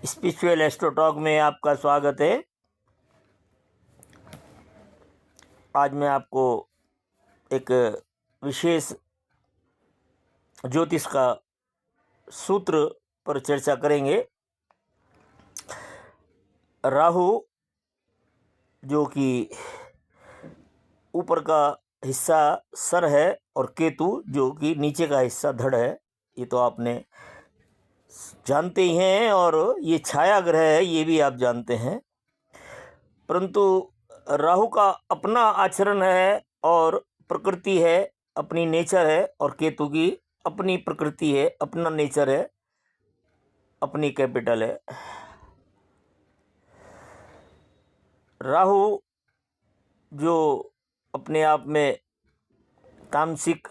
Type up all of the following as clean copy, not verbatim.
Spiritual astro talk में आपका स्वागत है। आज मैं आपको एक विशेष ज्योतिष का सूत्र पर चर्चा करेंगे। राहु जो कि ऊपर का हिस्सा सर है और केतु जो कि नीचे का हिस्सा धड़ है, ये तो आपने जानते ही हैं, और ये छाया ग्रह है ये भी आप जानते हैं। परंतु राहु का अपना आचरण है और प्रकृति है, अपनी नेचर है, और केतु की अपनी प्रकृति है, अपना नेचर है, अपनी कैपिटल है। राहु जो अपने आप में तामसिक,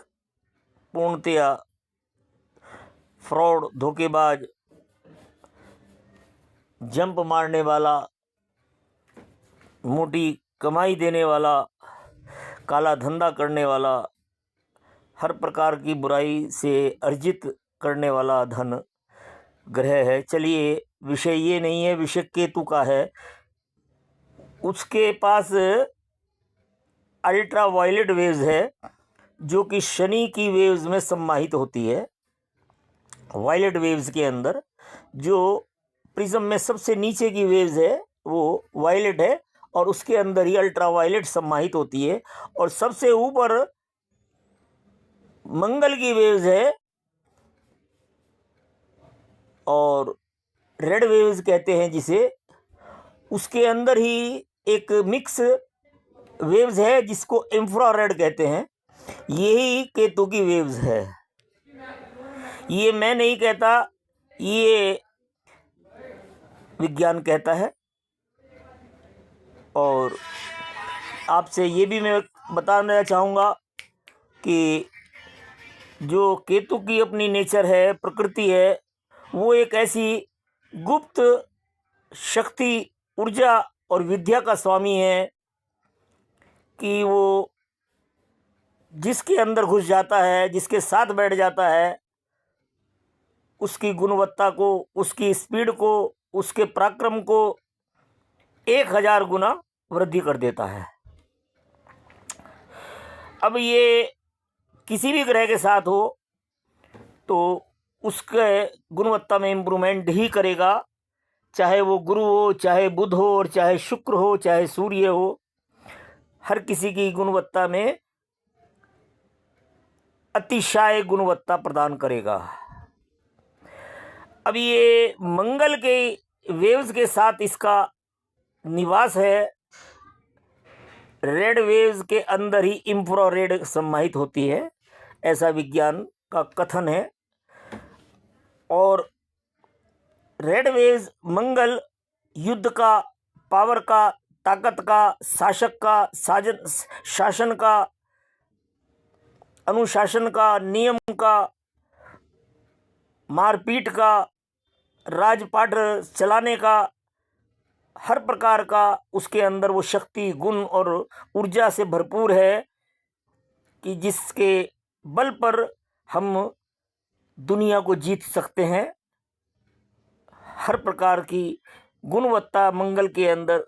पूर्णतया फ्रॉड, धोखेबाज, जंप मारने वाला, मोटी कमाई देने वाला, काला धंधा करने वाला, हर प्रकार की बुराई से अर्जित करने वाला धन ग्रह है। चलिए, विषय ये नहीं है, विषय केतु का है। उसके पास अल्ट्रा वायलेट वेव्स है जो कि शनि की वेव्स में सम्माहित होती है। वायलेट वेव्स के अंदर जो प्रिज्म में सबसे नीचे की वेव्स है वो वायलेट है, और उसके अंदर ही अल्ट्रा वायलेट सम्माहित होती है। और सबसे ऊपर मंगल की वेव्स है और रेड वेव्स कहते हैं जिसे, उसके अंदर ही एक मिक्स वेव्स है जिसको इंफ्रारेड कहते हैं। यही केतु की वेव्स है। ये मैं नहीं कहता, ये विज्ञान कहता है। और आपसे ये भी मैं बताना चाहूँगा कि जो केतु की अपनी नेचर है, प्रकृति है, वो एक ऐसी गुप्त शक्ति, ऊर्जा और विद्या का स्वामी है कि वो जिसके अंदर घुस जाता है, जिसके साथ बैठ जाता है, उसकी गुणवत्ता को, उसकी स्पीड को, उसके पराक्रम को 1000 गुना वृद्धि कर देता है। अब ये किसी भी ग्रह के साथ हो तो उसके गुणवत्ता में इम्प्रूवमेंट ही करेगा, चाहे वो गुरु हो, चाहे बुध हो, और चाहे शुक्र हो, चाहे सूर्य हो। हर किसी की गुणवत्ता में अतिशय गुणवत्ता प्रदान करेगा। अब ये मंगल के वेव्स के साथ इसका निवास है। रेड वेव्स के अंदर ही इंफ्रारेड सम्माहित होती है, ऐसा विज्ञान का कथन है। और रेड वेव्स मंगल युद्ध का, पावर का, ताकत का, शासक का, शासन का, अनुशासन का, नियम का, मारपीट का, राजपाट चलाने का, हर प्रकार का उसके अंदर वो शक्ति, गुण और ऊर्जा से भरपूर है कि जिसके बल पर हम दुनिया को जीत सकते हैं। हर प्रकार की गुणवत्ता मंगल के अंदर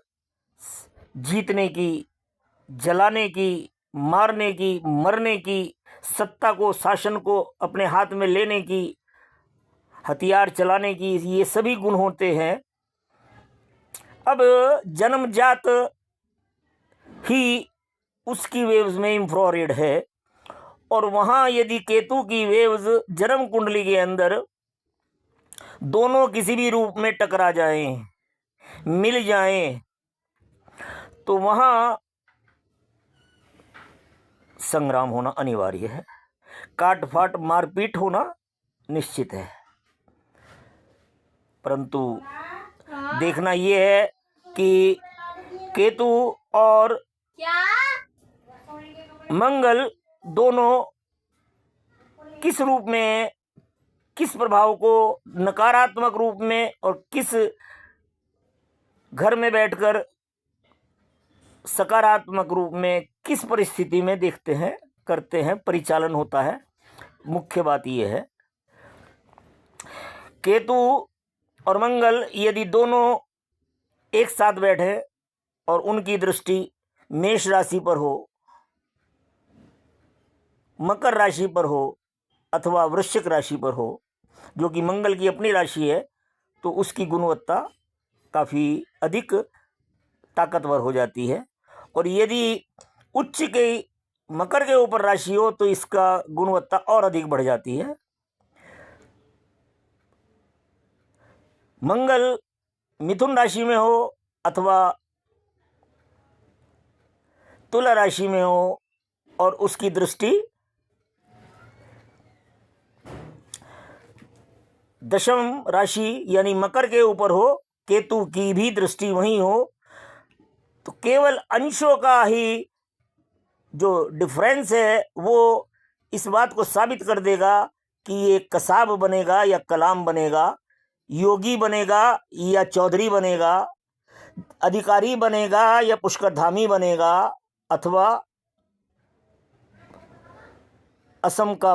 जीतने की, जलाने की, मारने की, मरने की, सत्ता को, शासन को अपने हाथ में लेने की, हथियार चलाने की, ये सभी गुण होते हैं। अब जन्मजात ही उसकी वेव्स में इंफ्रारेड है, और वहाँ यदि केतु की वेव्स जन्म कुंडली के अंदर दोनों किसी भी रूप में टकरा जाएं, मिल जाएं, तो वहाँ संग्राम होना अनिवार्य है, काट फाट मारपीट होना निश्चित है। परंतु देखना ये है कि केतु और मंगल दोनों किस रूप में, किस प्रभाव को नकारात्मक रूप में और किस घर में बैठकर सकारात्मक रूप में, किस परिस्थिति में देखते हैं, करते हैं, परिचालन होता है। मुख्य बात यह है, केतु और मंगल यदि दोनों एक साथ बैठे और उनकी दृष्टि मेष राशि पर हो, मकर राशि पर हो अथवा वृश्चिक राशि पर हो, जो कि मंगल की अपनी राशि है, तो उसकी गुणवत्ता काफ़ी अधिक ताकतवर हो जाती है। और यदि उच्च के मकर के ऊपर राशि हो तो इसका गुणवत्ता और अधिक बढ़ जाती है। मंगल मिथुन राशि में हो अथवा तुला राशि में हो और उसकी दृष्टि दशम राशि यानी मकर के ऊपर हो, केतु की भी दृष्टि वहीं हो, तो केवल अंशों का ही जो डिफरेंस है वो इस बात को साबित कर देगा कि ये कसाब बनेगा या कलाम बनेगा, योगी बनेगा या चौधरी बनेगा, अधिकारी बनेगा या पुष्करधामी बनेगा, अथवा असम का